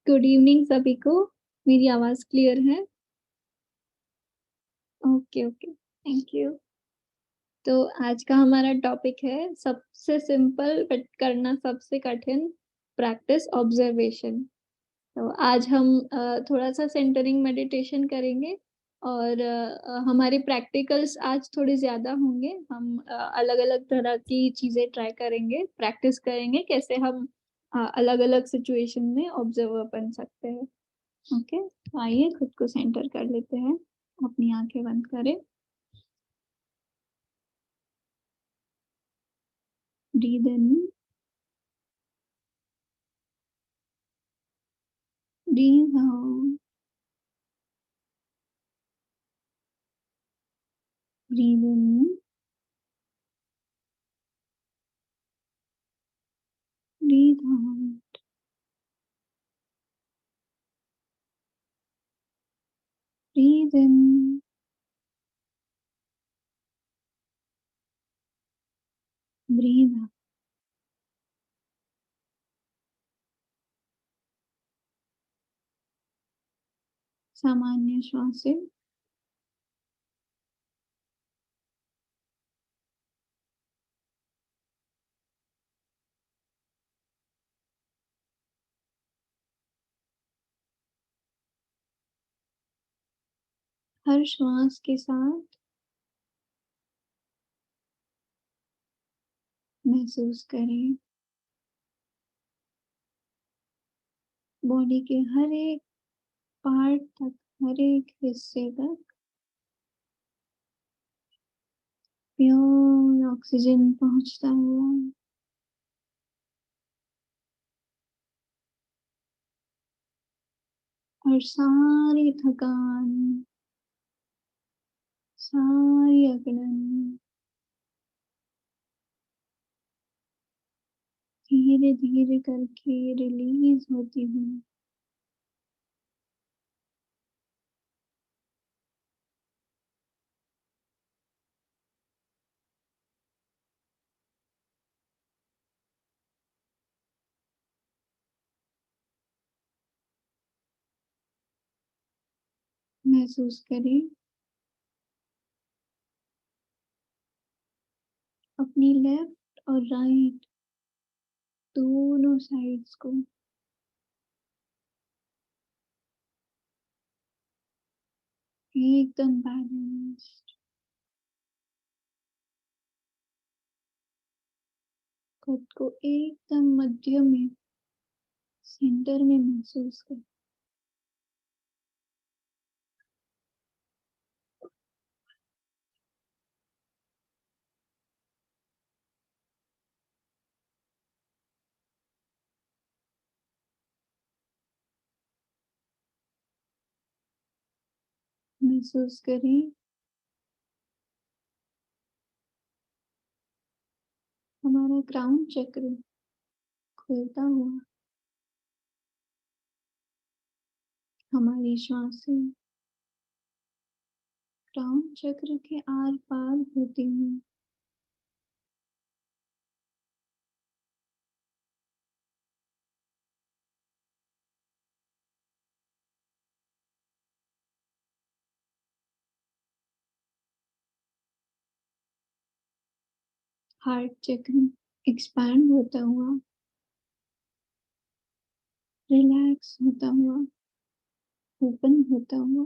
Good evening सभी को। मेरी आवाज क्लियर है? Okay okay, thank you. तो आज का हमारा टॉपिक है सबसे सिंपल बट करना सबसे कठिन, प्रैक्टिस ऑब्जर्वेशन। तो आज हम थोड़ा सा सेंटरिंग मेडिटेशन करेंगे। और हमारे प्रैक्टिकल्स आज थोड़े ज्यादा होंगे। हम अलग अलग तरह की चीजें ट्राई करेंगे, प्रैक्टिस करेंगे कैसे हम अलग अलग सिचुएशन में ऑब्जर्वर बन सकते हैं। ओके, तो आइए खुद को सेंटर कर लेते हैं। अपनी आंखें बंद करें। Breathe in, breathe out, breathe in, breathe out, breathe in, breathe out. सामान्य श्वासें। हर श्वास के साथ महसूस करें बॉडी के हर एक पार्ट तक, हर एक हिस्से तक प्योर ऑक्सीजन पहुंचता हुआ। और सारी थकान, सारी अकड़न धीरे धीरे करके रिलीज होती हुई महसूस करें अपनी लेफ्ट और राइट दोनों साइड्स को एकदम बैलेंस्ड, खुद को एकदम मध्य में, सेंटर में महसूस करें। महसूस करें हमारा क्राउन चक्र खुलता हुआ, हमारी श्वासें क्राउन चक्र के आर पार होती हुई हार्ट चक्र एक्सपैंड होता हुआ, रिलैक्स होता हुआ, ओपन होता हुआ।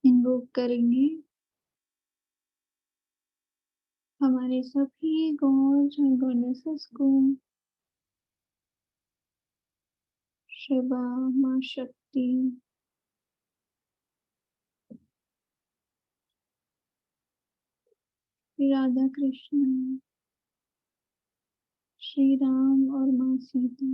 इन्वोक करेंगे हमारे सभी गॉड्स और गॉडेसेस को, शिवा, माँ शक्ति, राधा कृष्ण, श्री राम और माँ Sita,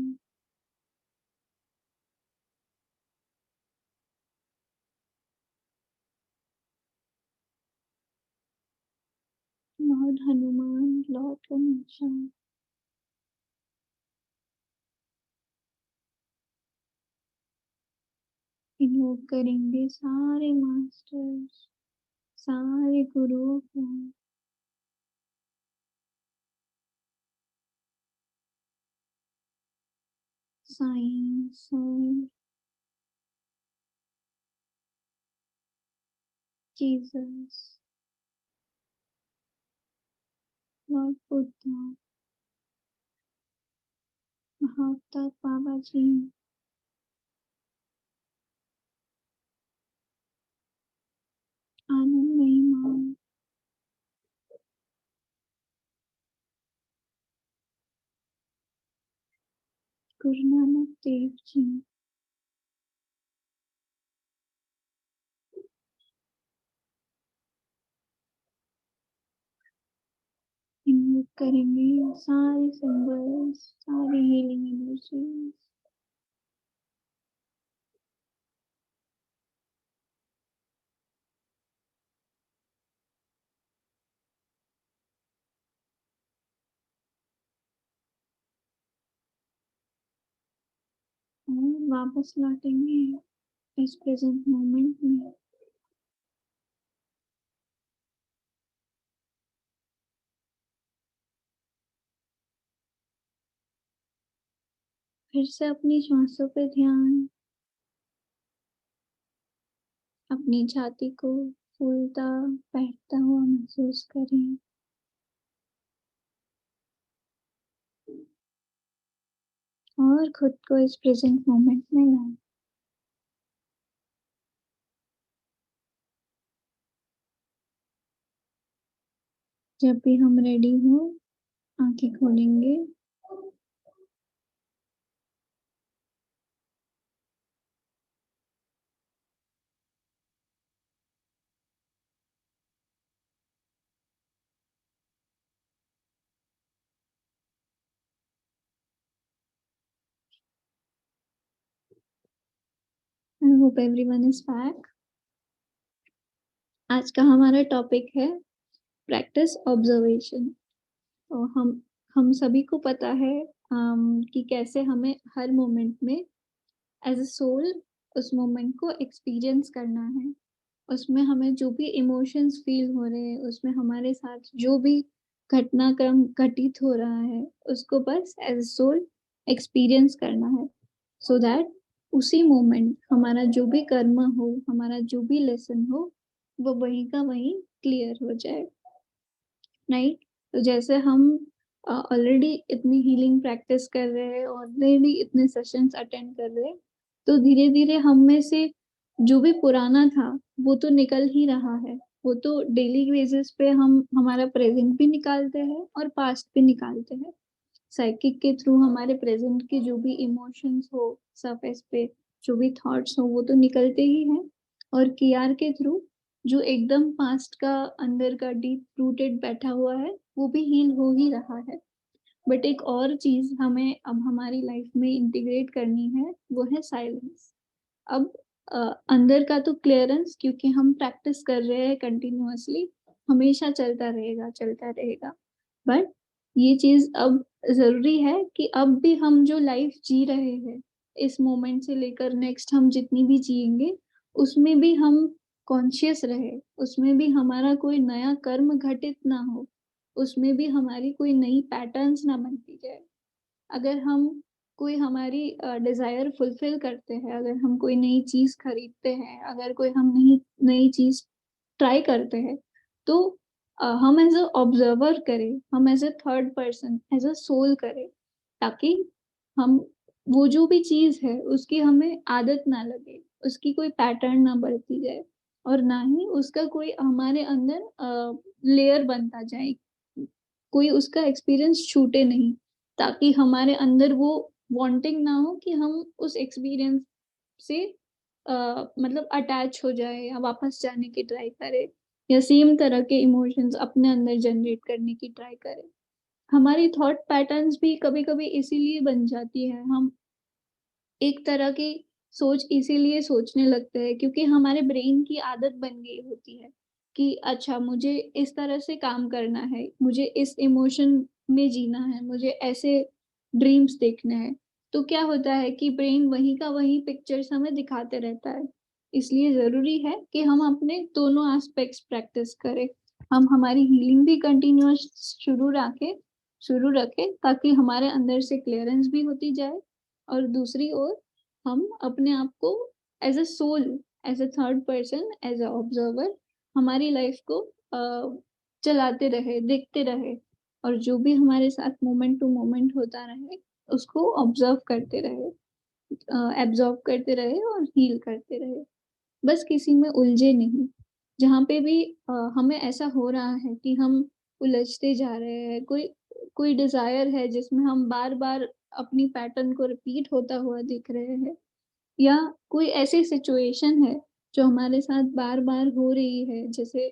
Lord Hanuman, Lord Ganesha. Invoke करेंगे सारे मास्टर्स, सारे गुरुओं को, Sai sir, Jesus, Lord Buddha, Mahavatar Baba ji, Anandamayi Maa, Guru Nanak Dev ji, invoke करेंगे सारे सिंबल्स, सारी हीलिंग एनर्जीज। और वापस लौटेंगे इस प्रेजेंट मोमेंट में। फिर से अपनी सांसों पे ध्यान, अपनी छाती को फूलता बैठता हुआ महसूस करें। और खुद को इस प्रेजेंट मोमेंट में लाएं। जब भी हम रेडी हो, आंखें खोलेंगे। I hope everyone is back. आज का हमारा टॉपिक है प्रैक्टिस ऑब्जर्वेशन। तो हम सभी को पता है कि कैसे हमें हर मोमेंट में एज अ सोल उस मोमेंट को एक्सपीरियंस करना है। उसमें हमें जो भी इमोशंस फील हो रहे हैं, उसमें हमारे साथ जो भी घटनाक्रम घटित हो रहा है, उसको बस एज अ सोल एक्सपीरियंस करना है, सो दैट उसी मोमेंट हमारा जो भी कर्म हो, हमारा जो भी लेसन हो, वो वहीं का वहीं क्लियर हो जाए। राइट? तो जैसे हम ऑलरेडी इतनी हीलिंग प्रैक्टिस कर रहे हैं, ऑलरेडी इतने सेशंस अटेंड कर रहे हैं, तो धीरे धीरे हम में से जो भी पुराना था वो तो निकल ही रहा है। वो तो डेली बेसिस पे हम हमारा प्रेजेंट भी निकालते हैं और पास्ट भी निकालते हैं। साइकिक के थ्रू हमारे प्रेजेंट के जो भी इमोशंस हो, सरफेस पे जो भी थॉट्स हो, वो तो निकलते ही हैं। और कियार के थ्रू जो एकदम पास्ट का अंदर का डीप रूटेड बैठा हुआ है, वो भी हील हो ही रहा है। बट एक और चीज हमें अब हमारी लाइफ में इंटीग्रेट करनी है, वो है साइलेंस। अब अंदर का तो क्लियरेंस, क्योंकि हम प्रैक्टिस कर रहे हैं कंटिन्यूअसली, हमेशा चलता रहेगा चलता रहेगा। बट ये चीज अब जरूरी है कि अब भी हम जो लाइफ जी रहे हैं, इस मोमेंट से लेकर नेक्स्ट हम जितनी भी जिएंगे, उसमें भी हम कॉन्शियस रहे, उसमें भी हमारा कोई नया कर्म घटित ना हो, उसमें भी हमारी कोई नई पैटर्न्स ना बनती जाए। अगर हम कोई हमारी डिजायर फुलफिल करते हैं, अगर हम कोई नई चीज खरीदते हैं, अगर कोई हम नई नई चीज ट्राई करते हैं, तो हम एज अ ऑब्जर्वर करें, हम as a third person, as a soul करें, ताकि हम वो जो भी चीज है उसकी हमें आदत ना लगे, उसकी कोई पैटर्न ना बढ़ती जाए, और ना ही उसका कोई हमारे अंदर लेयर बनता जाए, कोई उसका एक्सपीरियंस छूटे नहीं, ताकि हमारे अंदर वो वांटिंग ना हो कि हम उस एक्सपीरियंस से मतलब अटैच हो जाए या वापस जाने की ट्राई करे, या सेम तरह के इमोशंस अपने अंदर जनरेट करने की ट्राई करे। हमारी थॉट पैटर्न्स भी कभी कभी इसीलिए बन जाती है, हम एक तरह की सोच इसीलिए सोचने लगते हैं क्योंकि हमारे ब्रेन की आदत बन गई होती है कि अच्छा मुझे इस तरह से काम करना है, मुझे इस इमोशन में जीना है, मुझे ऐसे ड्रीम्स देखने हैं। तो क्या होता है कि ब्रेन वहीं का वहीं पिक्चर्स हमें दिखाते रहता है। इसलिए ज़रूरी है कि हम अपने दोनों एस्पेक्ट्स प्रैक्टिस करें। हम हमारी हीलिंग भी कंटिन्यूअस शुरू रखें ताकि हमारे अंदर से क्लीयरेंस भी होती जाए और दूसरी ओर हम अपने आप को as a soul, as a third person, as a observer हमारी लाइफ को चलाते रहे, देखते रहे और जो भी हमारे साथ मोमेंट टू मोमेंट होता रहे, उसको ऑब्ज़र्व करते रहे, एब्ज़ॉर्ब करते रहे और हील करते रहे। बस किसी में उलझे नहीं। जहाँ पे भी हमें ऐसा हो रहा है कि हम उलझते जा रहे हैं, कोई कोई डिज़ायर है जिसमें हम बार-बार अपनी पैटर्न को रिपीट होता हुआ देख रहे हैं या कोई ऐसी सिचुएशन है जो हमारे साथ बार-बार हो रही है, जैसे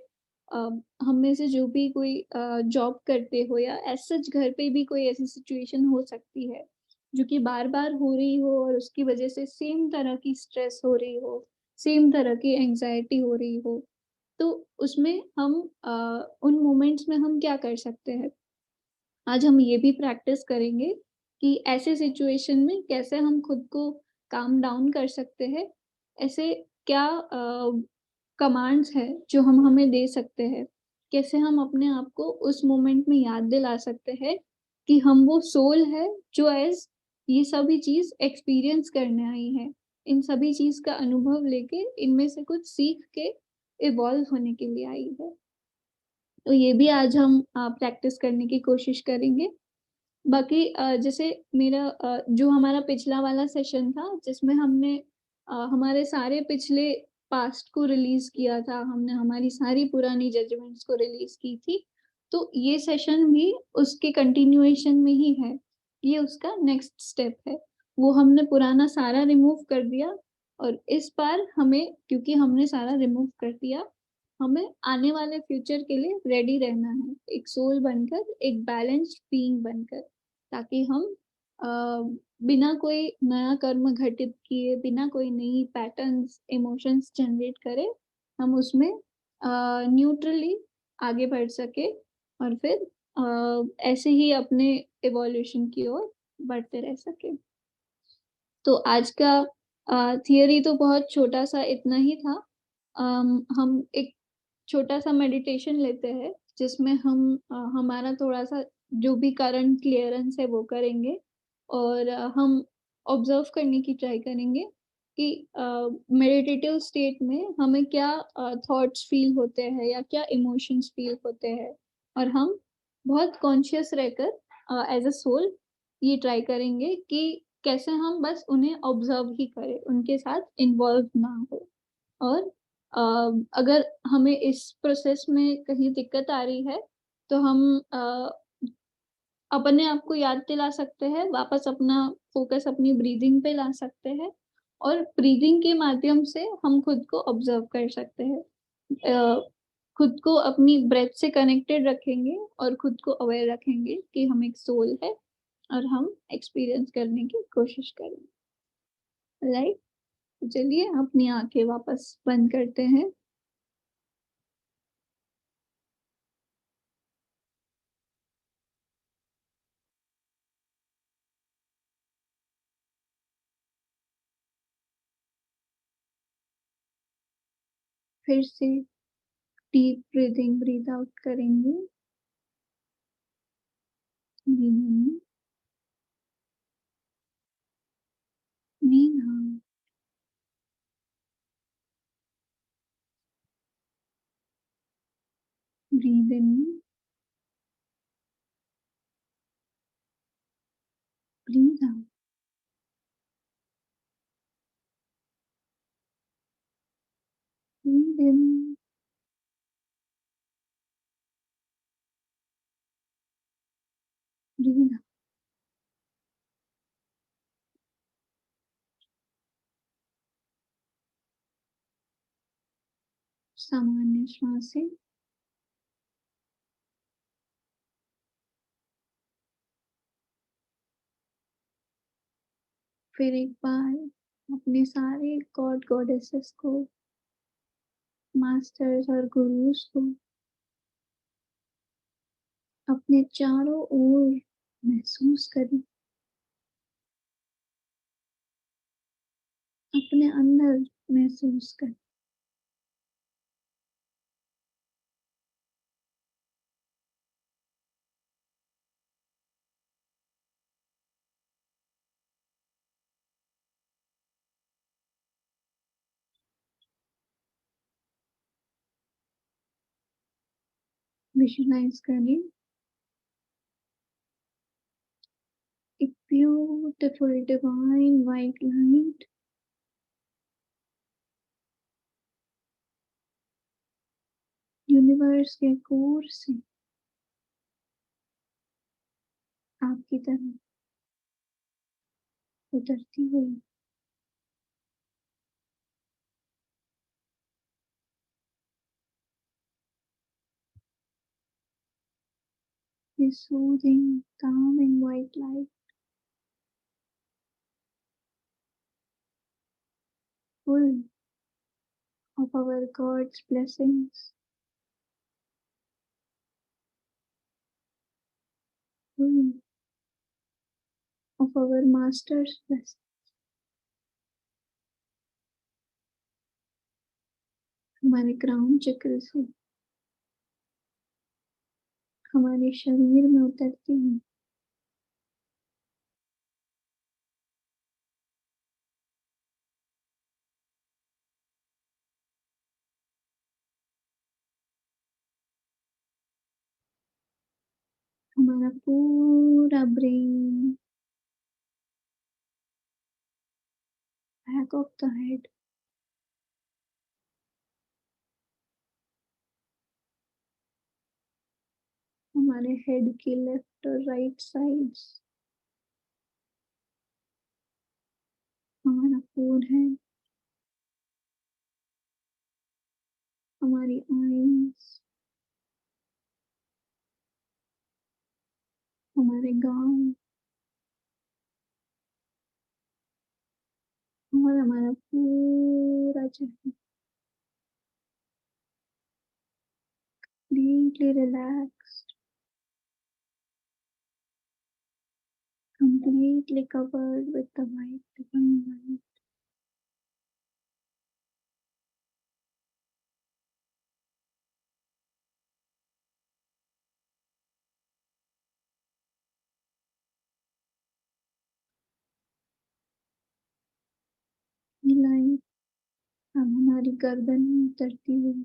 अ, हम में से जो भी कोई जॉब करते हो या एज़ सच घर पे भी कोई ऐसी सिचुएशन हो सकती है, जो कि बार-बार हो रही हो और उसकी वज़ह से सेम तरह की स्ट्रेस हो रही हो, सेम तरह की एंग्ज़ायटी हो रही हो। तो उसमें हम उन मोमेंट्स में हम क्या कर सकते हैं? आज हम ये भी प्रैक्टिस करेंगे कि ऐसे सिचुएशन में कैसे हम खुद को काम डाउन कर सकते हैं। ऐसे क्या कमांड्स हैं जो हम हमें दे सकते हैं। कैसे हम अपने आप को उस मोमेंट में याद दिला सकते हैं कि हम वो सोल है जो एज़ ये सभी चीज़ एक्सपीरियंस करने आई है। इन सभी चीज़ का अनुभव लेके इनमें से कुछ सीख के इवॉल्व होने के लिए आई है। तो ये भी आज हम प्रैक्टिस करने की कोशिश करेंगे। बाकी जैसे मेरा जो हमारा पिछला वाला सेशन था जिसमें हमने हमारे सारे पिछले पास्ट को रिलीज़ किया था, हमने हमारी सारी पुरानी जजमेंट्स को रिलीज़ की थी। तो ये सेशन भी उसके कंटिन्यूएशन में ही है। ये उसका नेक्स्ट स्टेप है। वो हमने पुराना सारा रिमूव कर दिया और इस बार हमें क्योंकि हमने सारा रिमूव कर दिया, हमें आने वाले फ्यूचर के लिए रेडी रहना है। एक सोल बनकर, एक बैलेंस्ड बीइंग बनकर। ताकि हम अ, बिना कोई नया कर्म घटित किए, बिना कोई नई पैटर्न्स, इमोशंस जनरेट करे, हम उसमें न्यूट्रली आगे बढ़ सकें और फिर ऐसे ही अपने इवोल्यूशन की ओर बढ़ते रह सकें। तो आज का थियरी तो बहुत छोटा-सा इतना ही था। हम एक छोटा-सा मेडिटेशन लेते हैं, जिसमें हम हमारा थोड़ा-सा जो भी करंट क्लियरेंस है वो करेंगे और हम ऑब्ज़र्व करने की ट्राई करेंगे कि मेडिटेटिव स्टेट में हमें क्या थॉट्स फ़ील होते हैं या क्या इमोशंस फ़ील होते हैं और हम बहुत कॉन्शियस रहकर एज़ अ सोल ये ट्राई करेंगे कि कैसे हम बस उन्हें ऑब्ज़र्व ही करें, उनके साथ इन्वॉल्व ना हो और अगर हमें इस प्रोसेस में कहीं दिक्कत आ रही है, तो हम अपने आप को याद दिला सकते हैं, वापस अपना फ़ोकस अपनी ब्रीथिंग पे ला सकते हैं और ब्रीथिंग के माध्यम से हम खुद को ऑब्ज़र्व कर सकते हैं। अ, खुद को अपनी ब्रेथ से कनेक्टेड रखेंगे और खुद को अवेयर रखेंगे कि हम एक सोल है और हम एक्सपीरियंस करने की कोशिश करेंगे, राइट? तो चलिए अपनी आँखें वापस बंद करते हैं। फिर से डीप ब्रीथिंग ब्रीथ आउट करेंगे। ब्रीथ इन, ब्रीथ आउट, ब्रीथ इन, ब्रीथ आउट, ब्रीथ इन, ब्रीथ आउट। सामान्य श्वासें, फिर एक बार अपने सारे गॉड गॉडेसेस को मास्टर्स और गुरुज को अपने चारों ओर महसूस करें, अपने अंदर महसूस करें। विजुलाइज करें एक beautiful divine white light universe के कोर से आपकी तरफ उतरती हुई ये soothing, calming white light full of our God's blessings, full of our Master's blessings. हमारे क्राउन चक्र से हमारे शरीर में उतरती हुई हमारा पूरा brain, back of the head, हमारे हेड की लेफ्ट और राइट साइड्स, हमारा फोरहेड, हमारी आईज, हमारे गाल और हमारा पूरा चेहरा completely relaxed, completely covered with the white divine light. ये लाइट अब हमारी गर्दन में उतरती हुई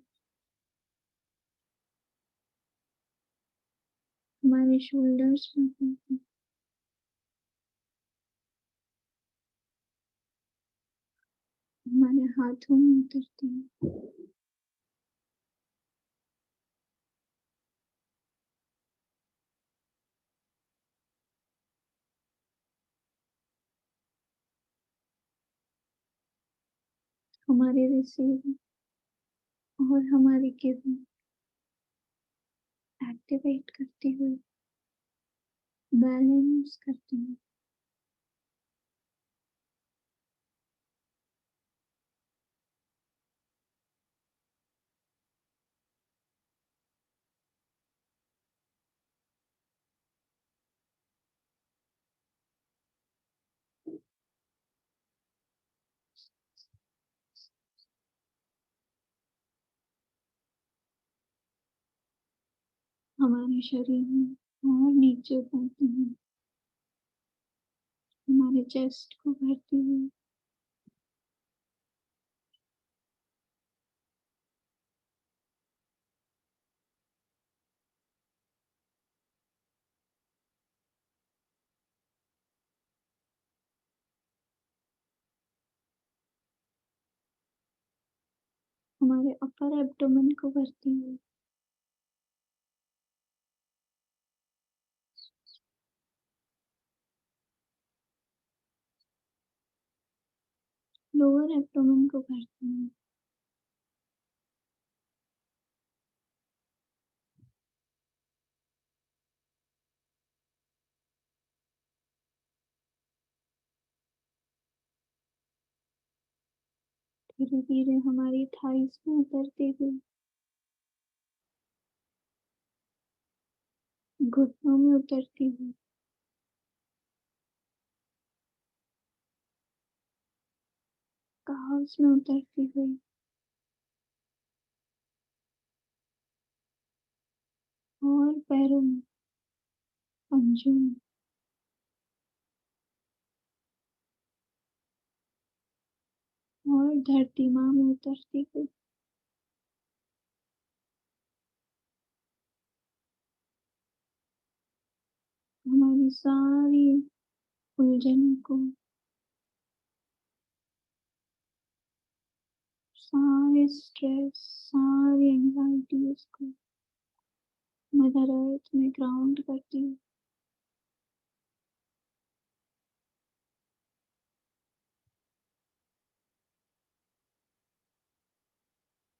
हमारे शोल्डर्स में उतरती, हमारे हाथों में उतरती है, हमारे रिसीविंग और हमारी गिविंग एक्टिवेट करती हुई, बैलेंस करती हुई। हमारे शरीर में और नीचे उतरती हुई, हमारे चेस्ट को भरती हुई, हमारे अपर एब्डोमेन को भरती हुई, लोअर एब्डोमेन को भरती हुई, धीरे-धीरे हमारी थाइस में उतरती हुई, घुटनों में उतरती हुई, काल्व्स में उतरती हुई और पैरों में, पंजों में और धरती माँ में उतरती हुई। हमारी सारी उलझनों को, सारे स्ट्रेस, सारी एंग्जाइटीज को मदर अर्थ में ग्राउंड करती हूँ।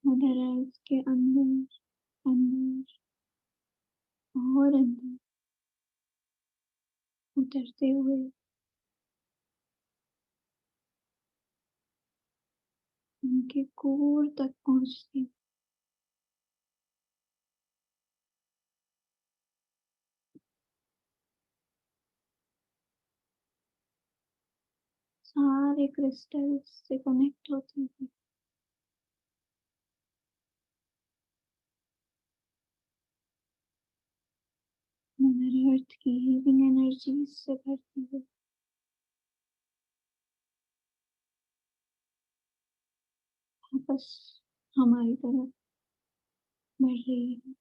मदर अर्थ के अंदर, अंदर और अंदर उतरते हुए उनके कोर तक पहुँचती हूँ। सारे क्रिस्टल्स से कनेक्ट होती हुई मदर अर्थ की हीलिंग एनर्जी से भरती हुई वापस हमारी तरफ बढ़ रही है।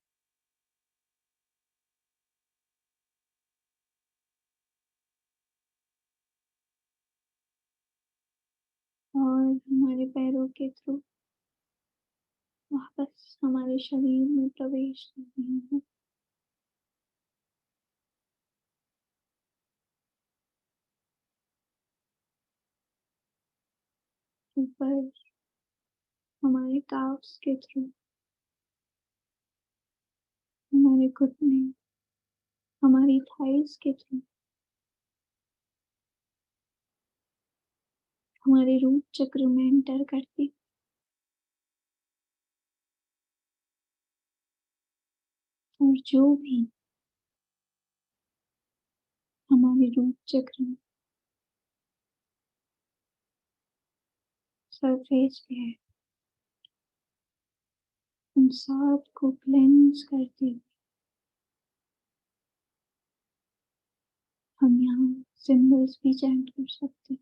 और हमारे पैरों के थ्रू वापस हमारे शरीर में प्रवेश कर रही है। ऊपर हमारे काफ्स के थ्रू, हमारे घुटने, हमारी थाइस के थ्रू, हमारे रूट चक्र में एंटर करती और जो भी हमारे रूट चक्र में सरफेस पे है, उन सब को क्लेंस करते हुए हम यहाँ सिंबल्स भी चैंट कर सकते हैं।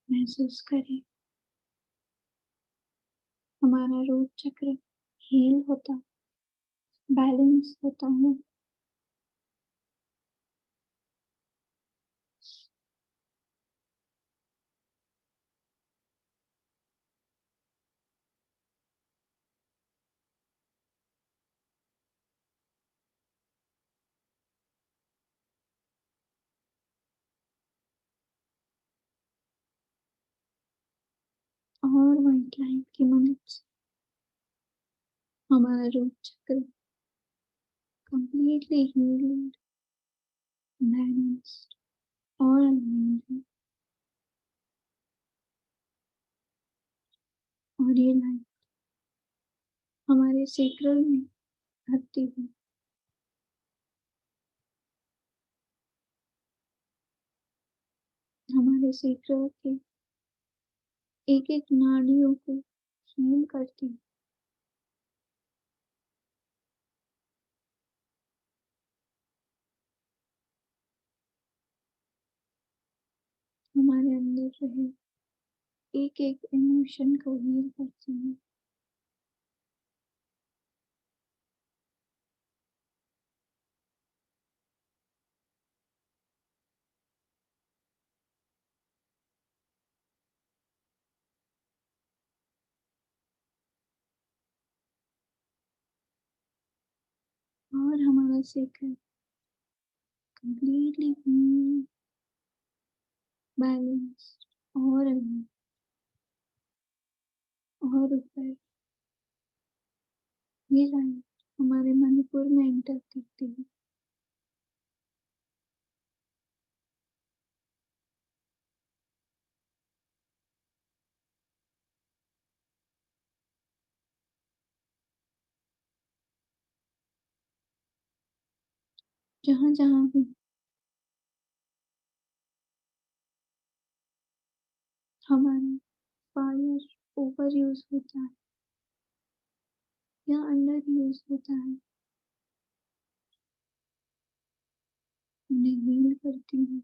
महसूस करें हमारा रूट चक्र हील होता, बैलेंस होता है। और व्हाइट लाइट की मदद से हमारा रूट चक्र completely healed, balanced और aligned है। और ये लाइट हमारे सेक्रल में भरती हुई हमारे सेक्रल के एक एक नाड़ियों को हील करती है। हमारे अंदर रहे एक एक इमोशन को हील करती है। और हमारा सेक्रल completely healed, balanced और aligned। और ऊपर ये लाइट हमारे मणिपुर में एंटर करती है। जहाँ-जहाँ भी हमारा फायर ओवर यूज़ होता है या अंडर यूज़ होता है, उन्हें हील करती हूँ।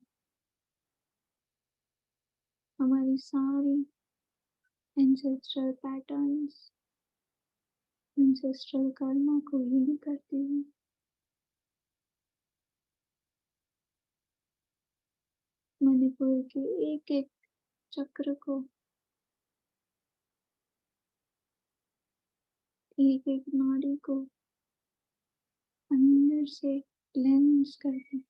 हमारी सारी एंसेस्ट्रल पैटर्न्स, एंसेस्ट्रल कर्मा को हील करती हूँ। मणिपुर के एक-एक चक्र को, एक-एक नाड़ी को अंदर से क्लेंज़ करती हूँ।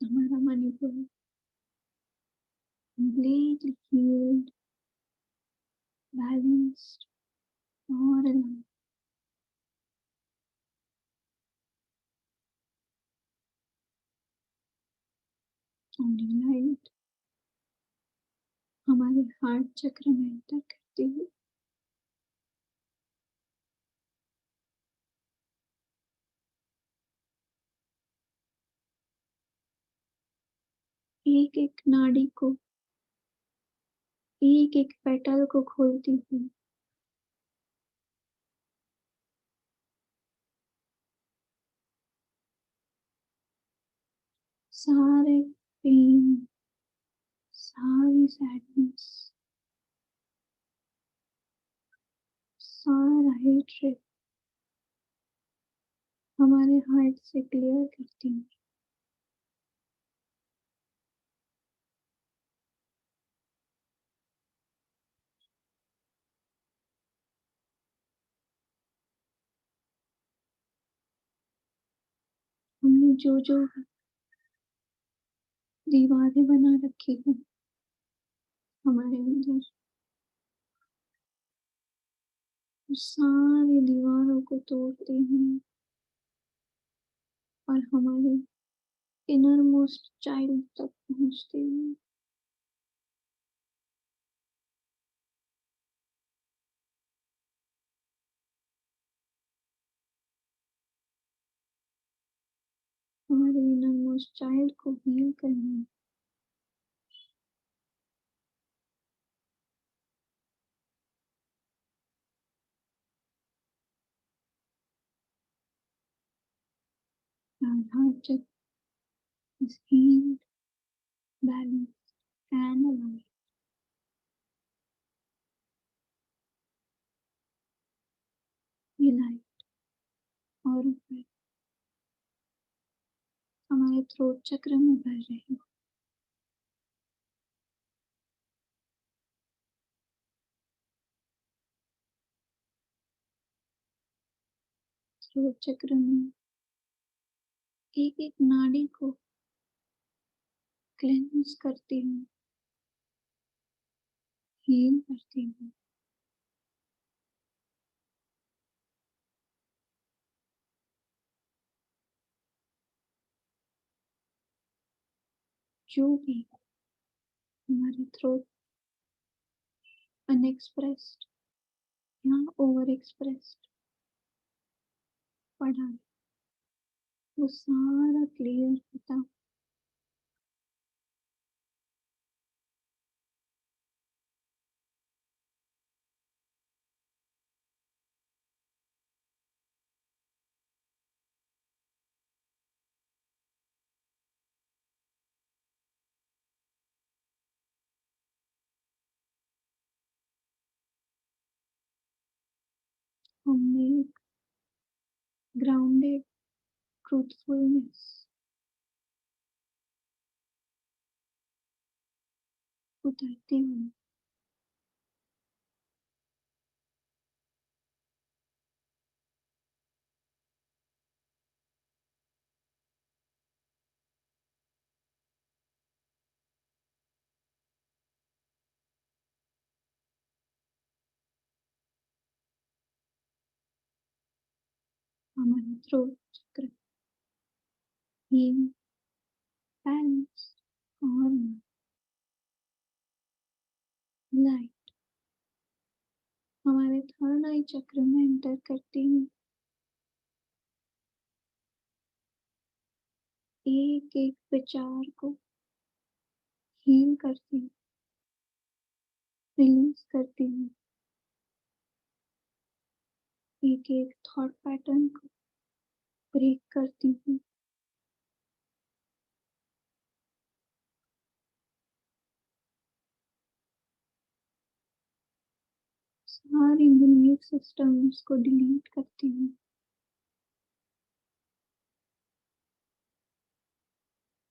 हमारा मणिपुर completely healed, balanced और aligned। और लाइट हमारे हार्ट चक्र में एंटर करती हुई एक-एक नाड़ी को, एक-एक पेटल को खोलती हुई सारे पेन, सारी सैडनेस, सारा हेट्रेड हमारे हार्ट से क्लियर करती हूँ। हमने जो-जो दीवारें बना रखी हैं हमारे अंदर, उस सारी दीवारों को तोड़ती हूँ और हमारे इनर मोस्ट चाइल्ड तक पहुँचती हूँ। हमारे इनर मोस्ट चाइल्ड को हील करने, our heart chakra is healed, balanced and alive। ये लाइट और ऊपर हमारे थ्रोट चक्र में भर रही है। थ्रोट चक्र में एक-एक नाड़ी को क्लेंज करती हूँ, हील करती हूँ। जो भी हमारे थ्रोट अनएक्सप्रेस्ड या ओवर एक्सप्रेस्ड पड़ा है, वो सारा क्लियर होता हमने एक ग्राउंडेड ट्रूथफुलनेस उतरती हुई हमारा थ्रोट चक्र हील, बैलेंस और आई चक्र में एंटर करती हूँ। एक-एक विचार को हील करती हूँ, रिलीज़ करती हूँ। एक-एक थॉट पैटर्न को ब्रेक करती हूँ। सारी बिलीफ सिस्टम्स को डिलीट करती हूँ।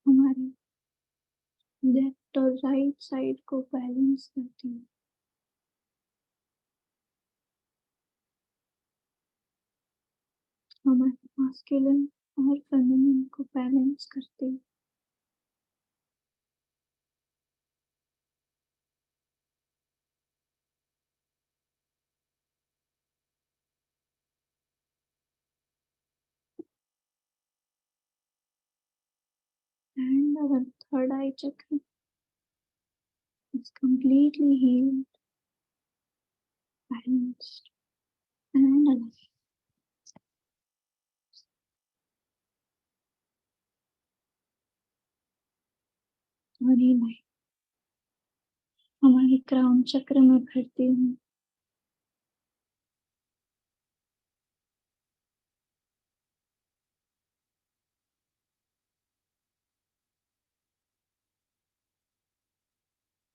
हमारे लेफ्ट और राइट साइड को बैलेंस करती हूँ। हमारे मास्कुलिन और फेमिनिन को बैलेंस करती हूँ। And our third eye chakra is completely healed, balanced, and alive. और ये लाइट हमारे क्राउन चक्र में भरती हूँ।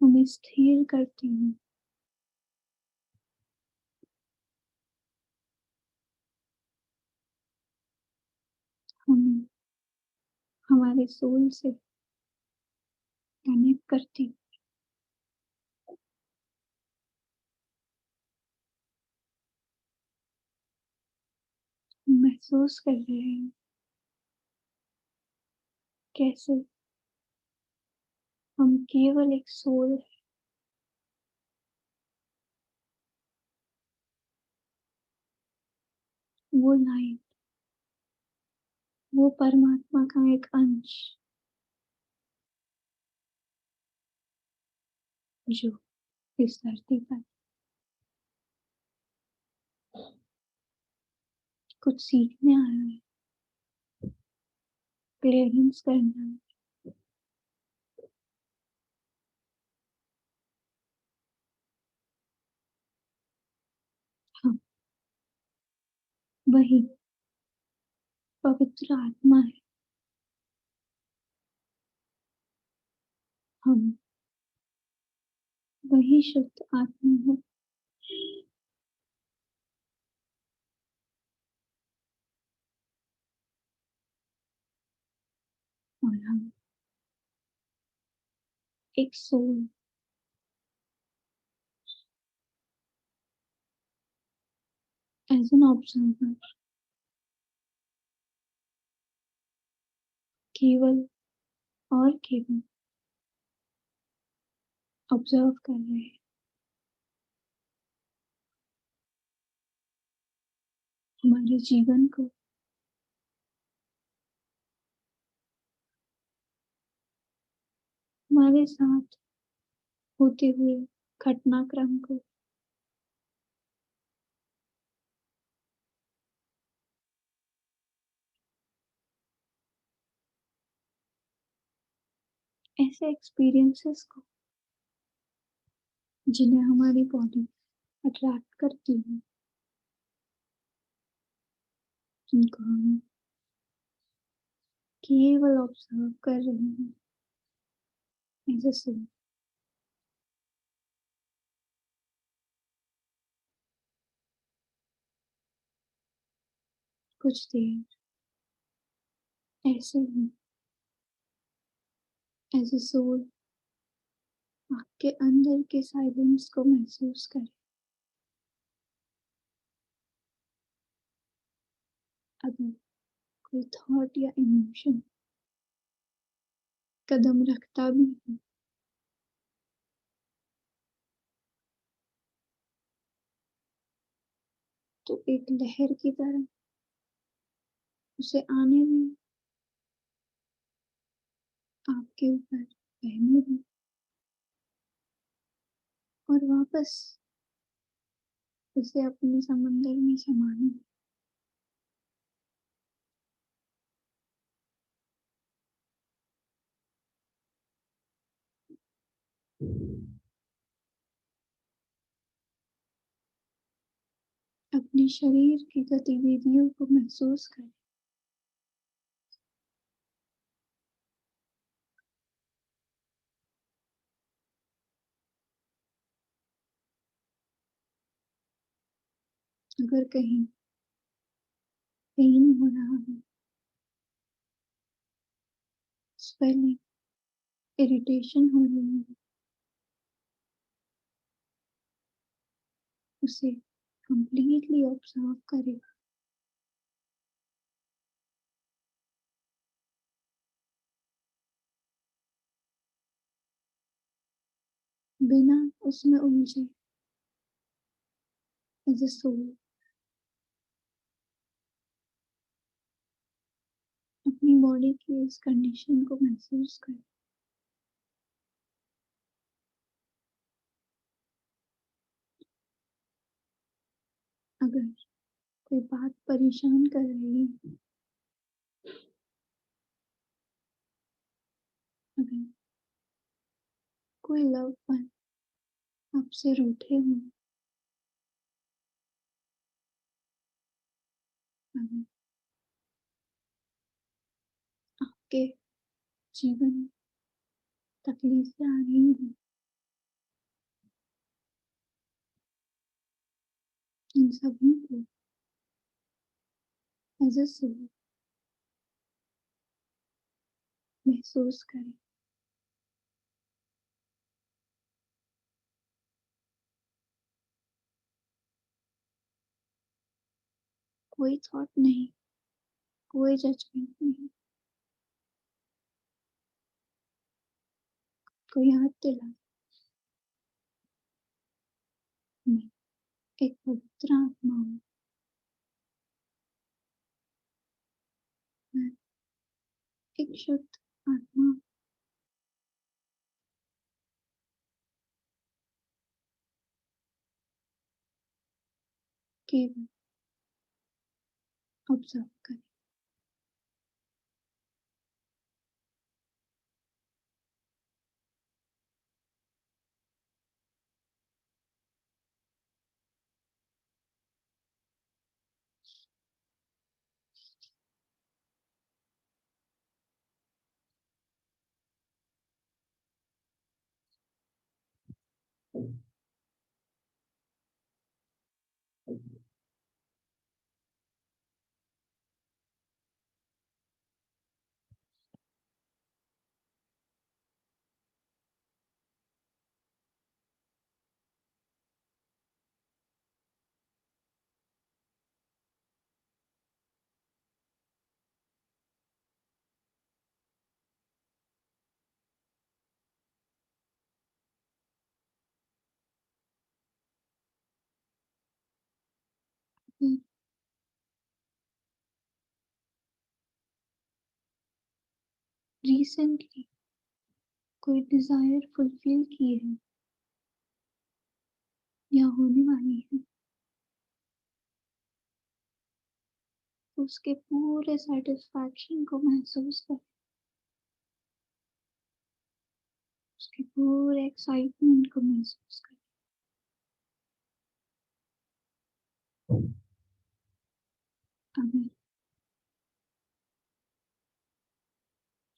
हमें स्थिर करती हूँ। हमें हमारे सोल से कनेक्ट करती हूँ। महसूस कर रहे हैं कैसे हम केवल एक सोल है। वो लाइट, वो परमात्मा का एक अंश जो इस धरती पर कुछ सीखने आया है, क्लियरेंस करना है। हम वही पवित्र आत्मा है। हम वही शुद्ध आत्मा है। और हम एक सोल एज एन ऑब्जर्वर केवल और केवल ऑब्जर्व कर रहे हैं। हमारे जीवन को हमारे साथ होते हुए घटनाक्रम को ऐसे एक्सपीरियंसेस को जिन्हें हमारी बॉडी अट्रैक्ट करती है, जिनको हम केवल ऑब्जर्व कर रहे हैं एज अ सोल। कुछ देर ऐसे ही एज अ सोल आपके अंदर के साइलेंस को महसूस करें। अगर कोई थॉट या इमोशन कदम रखता भी है तो एक लहर की तरह उसे आने में, आपके ऊपर बहने दें और वापस उसे अपने समंदर में समाना। अपने शरीर की गतिविधियों को महसूस करें। अगर कहीं पेन हो रहा है, स्वेलिंग, इरिटेशन हो रही है, उसे कंप्लीटली ऑब्जर्व करें। बिना उसमें उलझे। एज ए सोल अपनी बॉडी की इस कंडीशन को महसूस करें। अगर कोई बात परेशान कर रही है, अगर कोई लव वन आपसे रूठे हुए, अगर आपके जीवन में तकलीफें आ रही हैं, इन सभी को एज ए सोल महसूस करें। कोई थॉट नहीं, कोई जजमेंट नहीं, कोई याद दिला। मैं एक पवित्र आत्मा हूँ। मैं एक शुद्ध आत्मा हूँ। केवल ऑब्जर्व करें। रिसेंटली कोई डिजायर फुलफिल की है या होने वाली है, तो उसके पूरे सेटिस्फैक्शन को महसूस करें। उसके पूरे एक्साइटमेंट को महसूस करें। अगर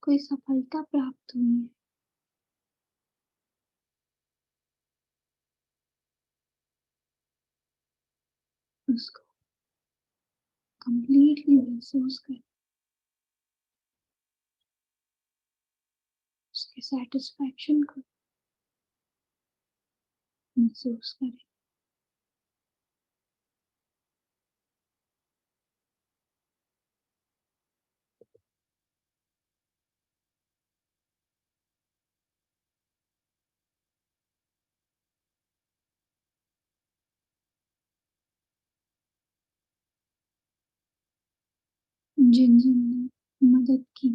कोई सफलता प्राप्त हुई है, उसको कंप्लीटली महसूस करें। उसके सेटिस्फैक्शन को महसूस करें। जिन जिन ने मदद की,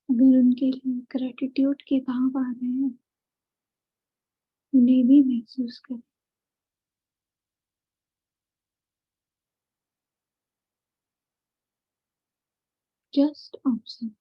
अगर उनके लिए ग्रेटिट्यूड के भाव आ रहे हैं, उन्हें भी महसूस करें। Just observe.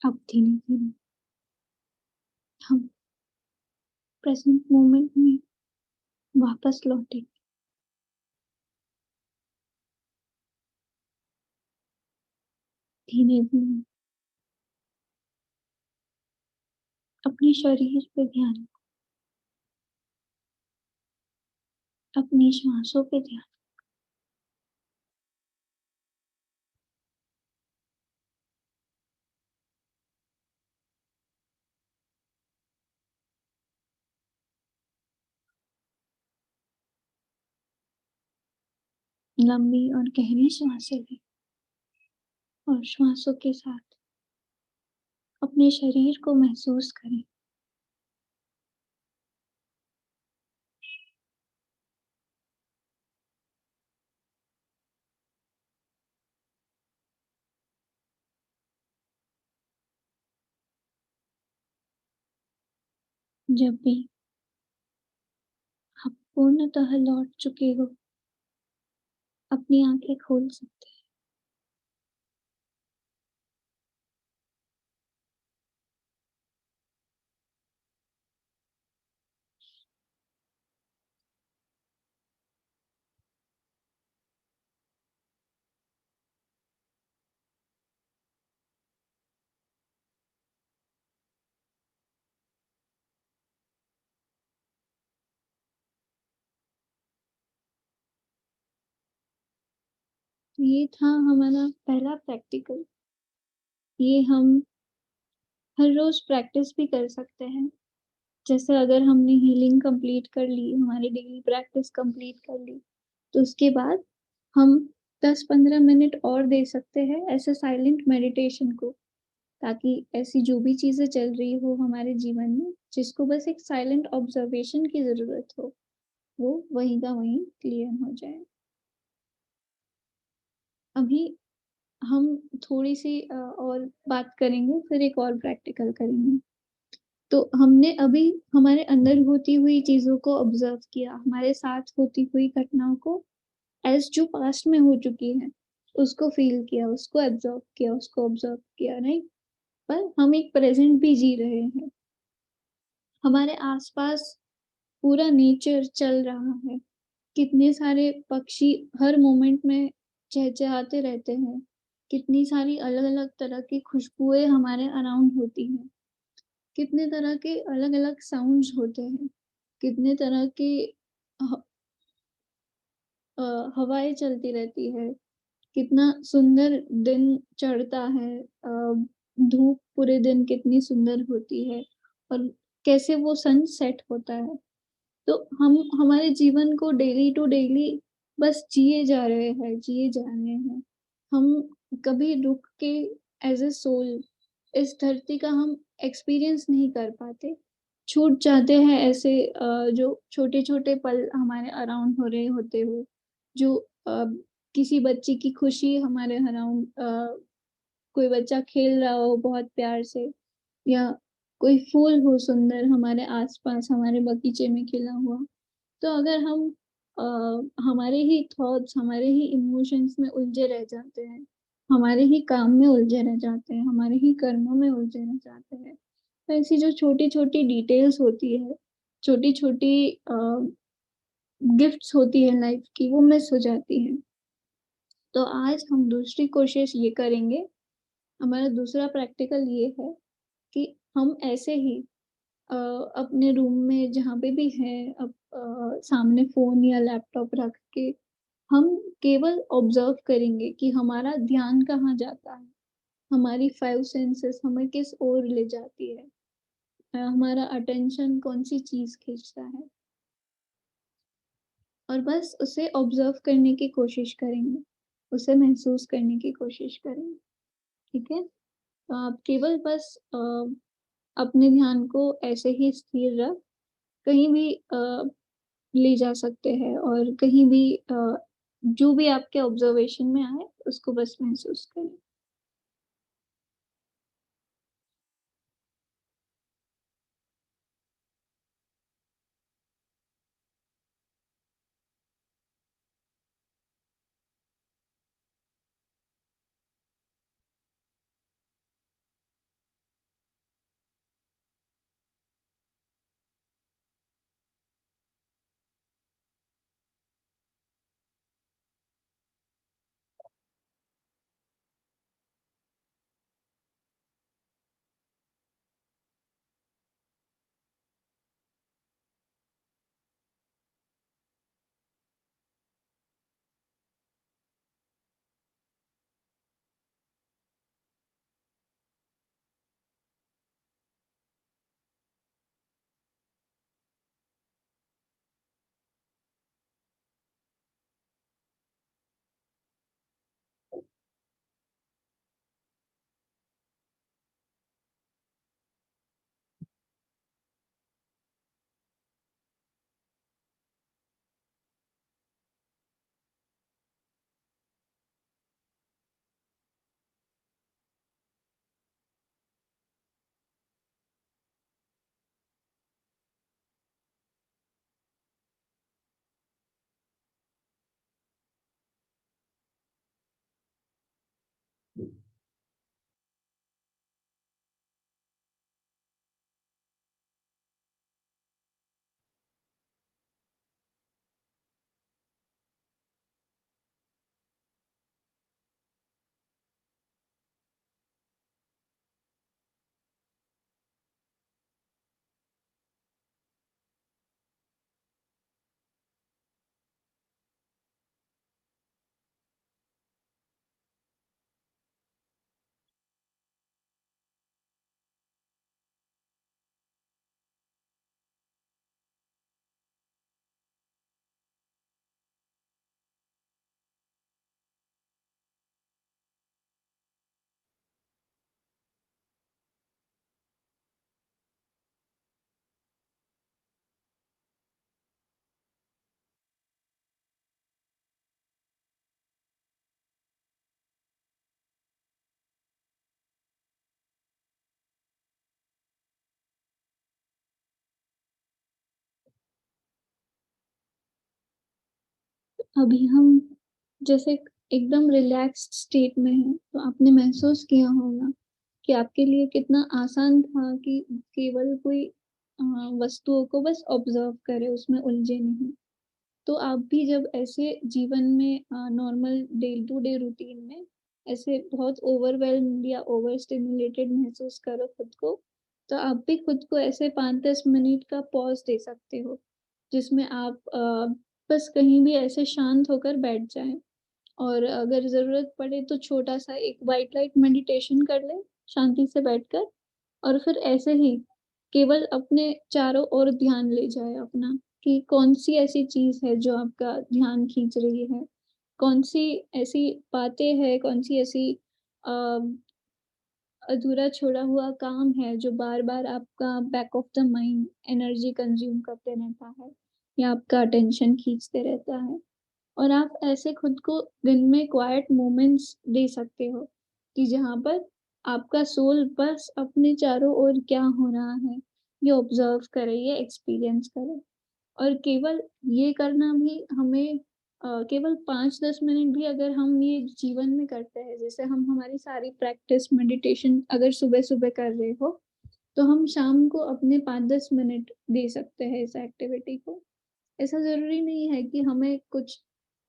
अब धीरे-धीरे हम प्रेज़ेंट मोमेंट में वापस लौटें। धीरे-धीरे अपने शरीर पे ध्यान, अपनी श्वासों पे ध्यान। लंबी और गहरी श्वासें लें और श्वासों के साथ अपने शरीर को महसूस करें। जब भी आप पूर्णतः लौट चुके हो, अपनी आँखें खोल सकते हैं। तो ये था हमारा पहला प्रैक्टिकल। ये हम हर रोज़ प्रैक्टिस भी कर सकते हैं। जैसे अगर हमने हीलिंग कंप्लीट कर ली, हमारी डेली प्रैक्टिस कंप्लीट कर ली, तो उसके बाद हम 10-15 मिनट और दे सकते हैं ऐसे साइलेंट मेडिटेशन को, ताकि ऐसी जो भी चीज़ें चल रही हो हमारे जीवन में, जिसको बस एक साइलेंट ऑब्जर्वेशन की ज़रूरत हो, वो वहीं का वहीं क्लियर हो जाए। अभी हम थोड़ी-सी और बात करेंगे, फिर एक और प्रैक्टिकल करेंगे। तो हमने अभी हमारे अंदर होती हुई चीज़ों को ऑब्ज़र्व किया, हमारे साथ होती हुई घटनाओं को एज़ जो पास्ट में हो चुकी हैं, उसको फ़ील किया, उसको एब्ज़ॉर्ब किया, उसको ऑब्ज़र्व किया, राइट? पर हम एक प्रेज़ेंट भी जी रहे हैं। हमारे आस-पास पूरा नेचर चल रहा है। कितने सारे पक्षी हर मोमेंट में चहचहाते रहते हैं। कितनी सारी अलग-अलग तरह की खुशबुएँ हमारे अराउंड होती हैं। कितने तरह के अलग-अलग साउंड्स होते हैं। कितने तरह की ह हवाएँ चलती रहती है। कितना सुंदर दिन चढ़ता है। धूप पूरे दिन कितनी सुंदर होती है और कैसे वो सन सेट होता है। तो हम हमारे जीवन को डेली टू डेली बस जिए जा रहे हैं। हम कभी रुक के एज़ अ सोल इस धरती का हम एक्सपीरियंस नहीं कर पाते। छूट जाते हैं ऐसे जो छोटे-छोटे पल हमारे अराउंड हो रहे होते हो, जो किसी बच्चे की खुशी हमारे अराउंड कोई बच्चा खेल रहा हो बहुत प्यार से या कोई फूल हो सुंदर हमारे आस-पास हमारे बगीचे में खिला हुआ। तो अगर हम अ, हमारे ही थॉट्स, हमारे ही इमोशंस में उलझे रह जाते हैं, हमारे ही काम में उलझे रह जाते हैं, हमारे ही कर्मों में उलझे रह जाते हैं, तो ऐसी जो छोटी-छोटी डिटेल्स होती है, छोटी-छोटी गिफ्ट्स होती है लाइफ की, वो मिस हो जाती हैं। तो आज हम दूसरी कोशिश ये करेंगे, हमारा दूसरा प्रैक्टिकल ये है कि हम ऐसे ही अपने रूम में जहाँ पे भी हैं सामने फ़ोन या लैपटॉप रख के हम केवल ऑब्ज़र्व करेंगे कि हमारा ध्यान कहाँ जाता है, हमारी 5 सेंसेस हमें किस ओर ले जाती है, हमारा अटेंशन कौन-सी चीज़ खींचता है और बस उसे ऑब्ज़र्व करने की कोशिश करेंगे। उसे महसूस करने की कोशिश करें, ठीक है? तो आप केवल बस अपने ध्यान को ऐसे ही स्थिर रख कहीं भी ले जा सकते हैं और कहीं भी जो भी आपके ऑब्ज़र्वेशन में आए, उसको बस महसूस करें। अभी हम जैसे एकदम रिलैक्स्ड स्टेट में हैं, तो आपने महसूस किया होगा कि आपके लिए कितना आसान था कि केवल कोई वस्तुओं को बस ऑब्ज़र्व करे, उसमें उलझे नहीं। तो आप भी जब ऐसे जीवन में normal day to day routine में ऐसे बहुत ओवरवेल्म्ड या ओवर स्टिम्युलेटेड महसूस करो खुद को, तो आप भी खुद को ऐसे 5-10 मिनट का पॉज़ दे सकते हो, जिसमें आप बस कहीं भी ऐसे शांत होकर बैठ जाएँ और अगर ज़रूरत पड़े तो छोटा-सा एक व्हाइट लाइट मेडिटेशन कर लें, शांति से बैठकर और फिर ऐसे ही केवल अपने चारों ओर ध्यान ले जाएँ अपना कि कौन-सी ऐसी चीज़ है जो आपका ध्यान खींच रही है? कौन-सी ऐसी बातें हैं, कौन-सी ऐसी अ, अधूरा छोड़ा हुआ काम है जो बार-बार आपका back of the mind energy consume करते रहता है या आपका अटेंशन खींचते रहता है? और आप ऐसे खुद को दिन में क्वाइट मोमेंट्स दे सकते हो कि जहाँ पर आपका सोल बस अपने चारों ओर क्या हो रहा है, ये ऑब्ज़र्व करे, ये एक्सपीरियंस करे। और केवल ये करना भी हमें केवल 5-10 मिनट भी अगर हम ये जीवन में करते हैं, जैसे हम हमारी सारी प्रैक्टिस मेडिटेशन अगर सुबह-सुबह कर रहे हो, तो हम शाम को अपने 5-10 मिनट दे सकते हैं इस एक्टिविटी को। ऐसा ज़रूरी नहीं है कि हमें कुछ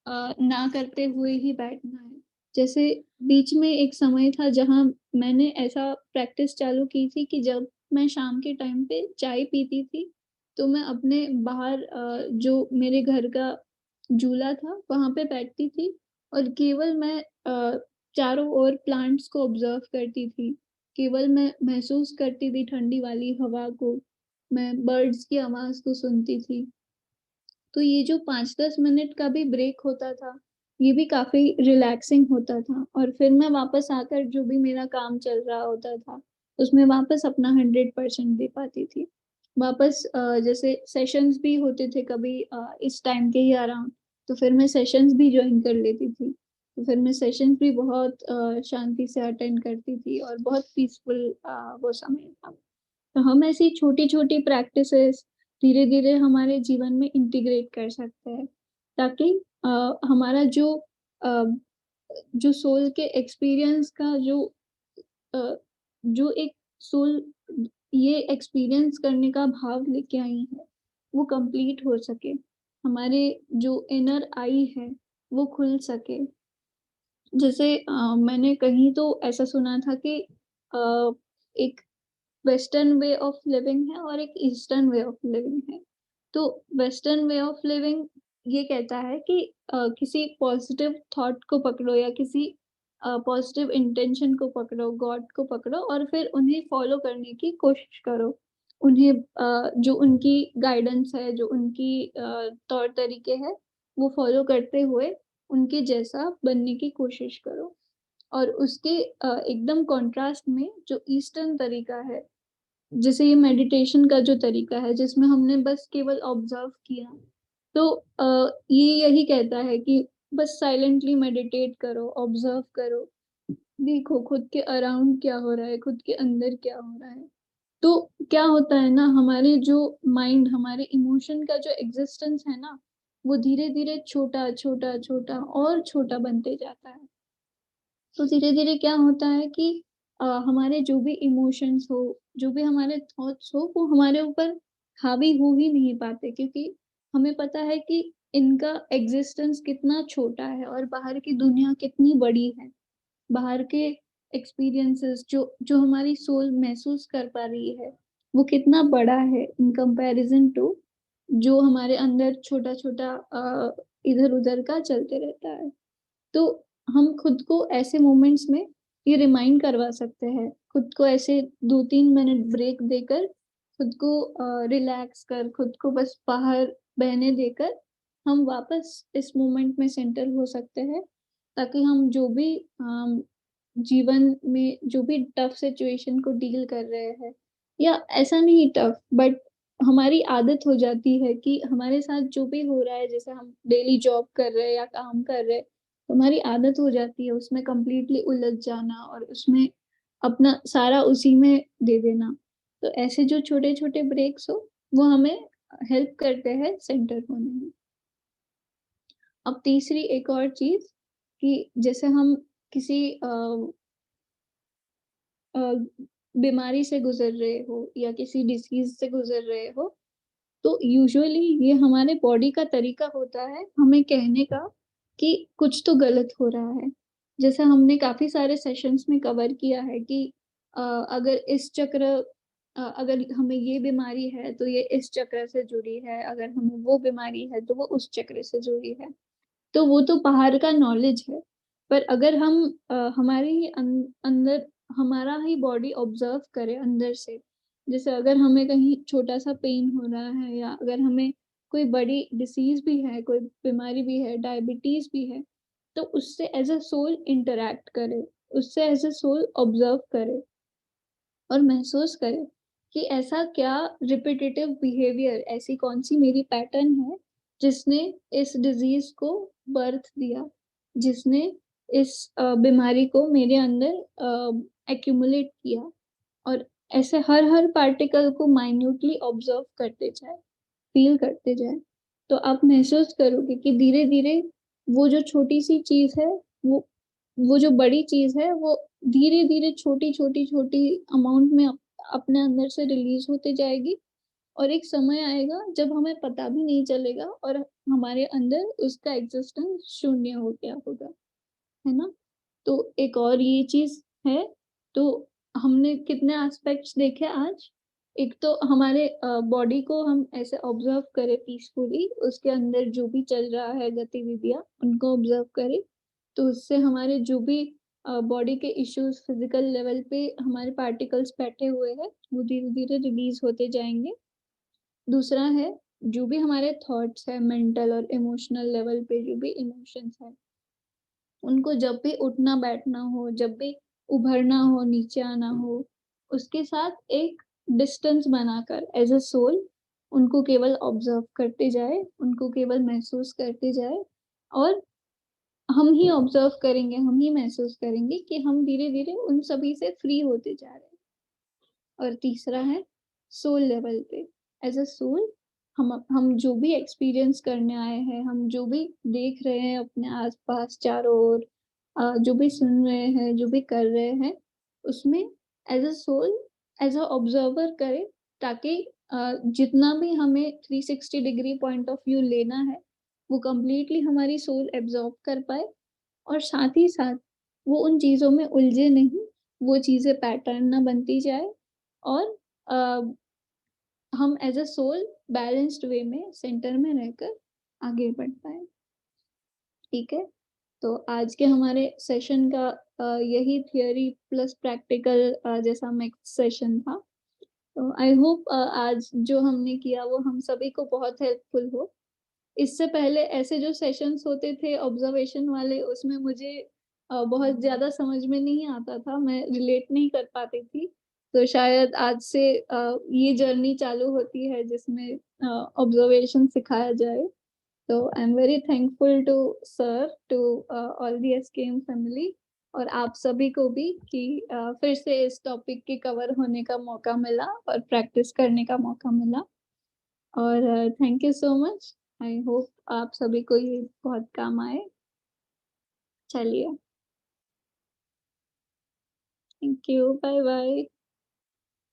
ना करते हुए ही बैठना है। जैसे बीच में एक समय था जहाँ मैंने ऐसा प्रैक्टिस चालू की थी कि जब मैं शाम के टाइम पे चाय पीती थी, तो मैं अपने बाहर जो मेरे घर का झूला था, वहाँ पे बैठती थी और केवल मैं चारों ओर प्लांट्स को ऑब्ज़र्व करती थी। केवल मैं महसूस करती थी ठंडी वाली हवा को, मैं बर्ड्स की आवाज़ को सुनती थी। तो ये जो 5-10 मिनट का भी ब्रेक होता था, ये भी काफ़ी रिलैक्सिंग होता था और फिर मैं वापस आकर जो भी मेरा काम चल रहा होता था, उसमें वापस अपना 100% दे पाती थी। वापस जैसे सेशंस भी होते थे कभी इस टाइम के ही अराउंड, तो फिर मैं सेशंस भी जॉइन कर लेती थी। तो फिर मैं सेशंस भी बहुत शांति से अटेंड करती थी और बहुत पीसफुल वो समय था। तो हम ऐसी छोटी-छोटी प्रैक्टिसेस धीरे-धीरे हमारे जीवन में इंटीग्रेट कर सकते हैं, ताकि अ, हमारा अ, जो सोल के एक्सपीरियंस का अ, जो एक सोल ये एक्सपीरियंस करने का भाव लेके आई है, वो कंप्लीट हो सके। हमारे जो इनर आई है, वो खुल सके। जैसे मैंने कहीं तो ऐसा सुना था कि एक वेस्टर्न वे ऑफ लिविंग है और एक ईस्टर्न वे ऑफ लिविंग है। तो वेस्टर्न वे ऑफ लिविंग ये कहता है कि किसी पॉजिटिव थॉट को पकड़ो या किसी पॉजिटिव इंटेंशन को पकड़ो, गॉड को पकड़ो और फिर उन्हें फॉलो करने की कोशिश करो। उन्हें जो उनकी गाइडेंस है, जो उनकी तौर-तरीके हैं, वो फॉलो करते हुए उनके जैसा बनने की कोशिश करो। और उसके एकदम कॉन्ट्रास्ट में जो ईस्टर्न तरीका है, जैसे ये मेडिटेशन का जो तरीका है जिसमें हमने बस केवल ऑब्ज़र्व किया, तो ये यही कहता है कि बस साइलेंटली मेडिटेट करो, ऑब्ज़र्व करो, देखो खुद के अराउंड क्या हो रहा है, खुद के अंदर क्या हो रहा है। तो क्या होता है ना हमारे जो माइंड, हमारे इमोशन का जो एक्सिस्टेंस है ना, वो धीरे-धीरे छोटा, छोटा, छोटा और छोटा बनते जाता है। तो धीरे-धीरे क्या होता है कि हमारे जो भी इमोशंस हो, जो भी हमारे थॉट्स हो, वो हमारे ऊपर हावी हो ही नहीं पाते क्योंकि हमें पता है कि इनका एक्सिस्टेंस कितना छोटा है और बाहर की दुनिया कितनी बड़ी है। बाहर के एक्सपीरियंसेस जो हमारी सोल महसूस कर पा रही है, वो कितना बड़ा है इन कंपैरिज़न टू जो हमारे अंदर छोटा-छोटा इधर-उधर का चलते रहता है। तो हम खुद को ऐसे मोमेंट्स में ये रिमाइंड करवा सकते हैं। खुद को ऐसे 2-3 मिनट ब्रेक देकर खुद को रिलैक्स कर खुद को बस बाहर बहने देकर हम वापस इस मोमेंट में सेंटर हो सकते हैं, ताकि हम जो भी जीवन में जो भी टफ सिचुएशन को डील कर रहे हैं या ऐसा नहीं टफ बट हमारी आदत हो जाती है कि हमारे साथ जो भी हो रहा है, जैसे हम डेली जॉब कर रहे हैं या काम कर रहे हैं, तो हमारी आदत हो जाती है उसमें कंप्लीटली उलझ जाना और उसमें अपना सारा उसी में दे देना। तो ऐसे जो छोटे-छोटे ब्रेक्स हो, वो हमें हेल्प करते हैं सेंटर होने में। अब तीसरी एक और चीज़ कि जैसे हम किसी अ, बीमारी से गुज़र रहे हो या किसी डिसीज़ से गुज़र रहे हो, तो यूजुअली ये हमारे बॉडी का तरीका होता है हमें कहने का कि कुछ तो गलत हो रहा है। जैसे हमने काफ़ी सारे सेशंस में कवर किया है कि अगर अगर हमें ये बीमारी है तो ये इस चक्र से जुड़ी है, अगर हमें वो बीमारी है तो वो उस चक्र से जुड़ी है। तो वो तो बाहर का नॉलेज है। पर अगर हम हमारे ही अंदर हमारा ही बॉडी ऑब्ज़र्व करें अंदर से, जैसे अगर हमें कहीं छोटा-सा पेन हो रहा है या अगर हमें कोई बड़ी डिसीज़ भी है, कोई बीमारी भी है, डायबिटीज़ भी है, तो उससे एज़ अ सोल इंटरैक्ट करें, उससे एज़ अ सोल ऑब्ज़र्व करें। और महसूस करें कि ऐसा क्या रिपिटिटिव बिहेवियर ऐसी कौन-सी मेरी पैटर्न है, जिसने इस डिज़ीज़ को बर्थ दिया, जिसने इस बीमारी को मेरे अंदर एक्यूमुलेट किया और ऐसे हर पार्टिकल को माइन्यूटली ऑब्ज़र्व करते जाएँ, फ़ील करते जाएँ। तो आप महसूस करोगे कि धीरे-धीरे वो जो छोटी-सी चीज़ है, वो वो जो बड़ी चीज़ है, वो धीरे-धीरे छोटी-छोटी अमाउंट में अपने अंदर से रिलीज़ होते जाएगी और एक समय आएगा जब हमें पता भी नहीं चलेगा और हमारे अंदर उसका एक्ज़िस्टेंस शून्य हो गया होगा, है ना? तो एक और ये चीज़ है, तो हमने कितने एस्पेक्ट्स देखे आज? एक तो हमारे बॉडी को हम ऐसे ऑब्ज़र्व करें पीसफुली, उसके अंदर जो भी चल रहा है गतिविधियाँ, उनको ऑब्ज़र्व करें। तो उससे हमारे जो भी बॉडी के इश्यूज़ फिज़िकल लेवल पे हमारे पार्टिकल्स बैठे हुए हैं, वो धीरे-धीरे रिलीज़ होते जाएँगे। दूसरा है, जो भी हमारे थॉट्स हैं मेंटल और इमोशनल लेवल पे जो भी इमोशंस हैं, उनको जब भी उठना बैठना हो, जब भी उभरना हो, नीचे आना हो, उसके साथ एक डिस्टेंस बनाकर एज़ अ सोल उनको केवल ऑब्ज़र्व करते जाए, उनको केवल महसूस करते जाए और हम ही ऑब्ज़र्व करेंगे, हम ही महसूस करेंगे कि हम धीरे-धीरे उन सभी से फ्री होते जा रहे हैं। और तीसरा है सोल लेवल पे, एज़ अ सोल हम जो भी एक्सपीरियंस करने आए हैं, हम जो भी देख रहे हैं अपने आस-पास चारों ओर जो भी सुन रहे हैं, जो भी कर रहे हैं, उसमें as a soul, as a observer करें ताकि जितना भी हमें 360 डिग्री पॉइंट ऑफ व्यू लेना है, वो कंप्लीटली हमारी सोल एब्ज़ॉर्ब कर पाए और साथ ही साथ वो उन चीज़ों में उलझे नहीं, वो चीज़ें पैटर्न ना बनती जाए और अ, हम as a soul balanced way में सेंटर में रहकर आगे बढ़ पाएँ, ठीक है? तो आज के हमारे सेशन का यही थियरी प्लस प्रैक्टिकल जैसा मिक्स सेशन था। तो आई होप आज जो हमने किया वो हम सभी को बहुत हेल्पफुल हो। इससे पहले ऐसे जो सेशंस होते थे ऑब्जर्वेशन वाले उसमें मुझे बहुत ज़्यादा समझ में नहीं आता था, मैं रिलेट नहीं कर पाती थी। तो शायद आज से ये जर्नी चालू होती है जिसमें ऑब्जर्वेशन सिखाया जाए। तो I am very thankful to sir, to all the SKM family और आप सभी को भी कि फिर से इस टॉपिक के कवर होने का मौका मिला और प्रैक्टिस करने का मौका मिला। और thank you so much. I hope आप सभी को ये बहुत काम आए। चलिए, थैंक यू, बाय-बाय।